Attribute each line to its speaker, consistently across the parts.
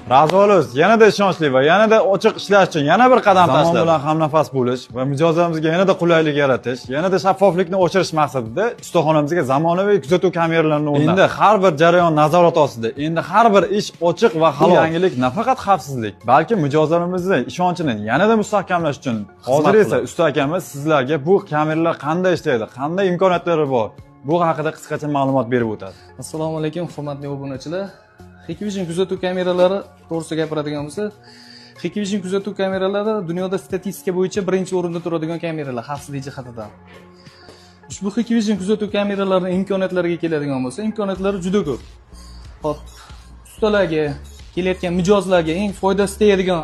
Speaker 1: Razvolos yanada ishonchli va yanada ochiq ishlash uchun yana bir qadam tashladi. Zamon bilan hamnafas bo'lish va mijozlarimizga yanada qulaylik yaratish, yanada shaffoflikni oshirish maqsadida ustaxonamizga zamonaviy kuzatuv kameralarini o'rnatdik. Endi har bir jarayon nazorat ostida. Endi har bir ish ochiq va halol. Yangilik nafaqat xavfsizlik, balki mijozlarimizning ishonchini yanada mustahkamlash uchun. Hozir esa usta akamiz sizlarga bu kameralar qanday ishlaydi, qanday imkoniyatlari bor, bu haqida qisqacha ma'lumot berib o'tadi.
Speaker 2: Assalomu alaykum, hurmatli obunachilar. Hikvision kuzatuv kameralari to'g'risida gapiradigan bo'lsak, Hikvision kuzatuv kameralari dunyoda statistika bo'yicha birinchi o'rinda turadigan kameralar xavfsizlik jihatidan. Ushbu Hikvision kuzatuv kameralarining imkoniyatlariga keladigan bo'lsa, imkoniyatlari juda ko'p. Hop, ustalarga, kelayotgan mijozlarga eng foydasi tegadigan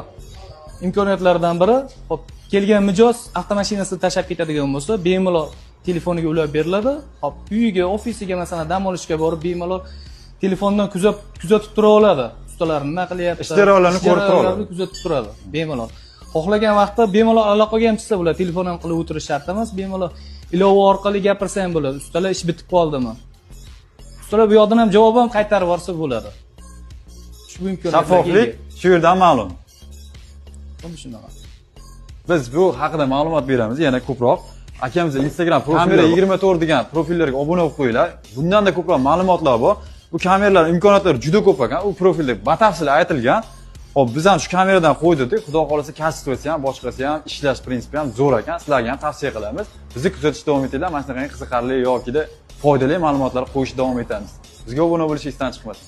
Speaker 2: imkoniyatlardan biri, hop, kelgan mijoz avtomashinasini tashlab ketadigan bo'lsa, bemalol telefoniga ulab beriladi. Hop, uyiga, ofisiga masalan dam olishga borib bemalol telefondan kuzatib tura oladi. Ustalar nima qilyapti?
Speaker 1: Ish jarayonlarini ko'rib turadi.
Speaker 2: Kuzatib turadi bemalol. Xohlagan vaqtda bemalol aloqaga ham chiqsa bo'ladi. Telefon ham qilib o'tirish shart emas. Bemalol ilova orqali gapirsa ham bo'ladi. Ustalar ish bitib qoldimi? Ustalar bu yoqdan ham javob ham qaytarib yuborsa bo'ladi. Ushbu imkoniyatga
Speaker 1: shaffoflik shu yerdan ma'lum.
Speaker 2: Shunaqa.
Speaker 1: Biz bu haqida ma'lumot beramiz, yana ko'proq akamiz Instagram kamera 24 degan profillarga obuna bo'lib qo'yinglar. Bundan da ko'proq ma'lumotlar bor. Bu kameralar imkoniyatlari juda ko'p ekan. U profilda batafsil aytilgan. Hop, biz ham shu kameradan qo'ydik. Xudo xolasa kачествоsi ham, boshqasi ham, ishlash prinsipi ham zo'r ekan. Sizlarga ham tavsiya qilamiz. Bizni kuzatishda davom etinglar. Mana shunday qiziqarli yoki foydali ma'lumotlar qo'yishda davom etamiz. Bizga obuna bo'lishingizdan chiqmasin.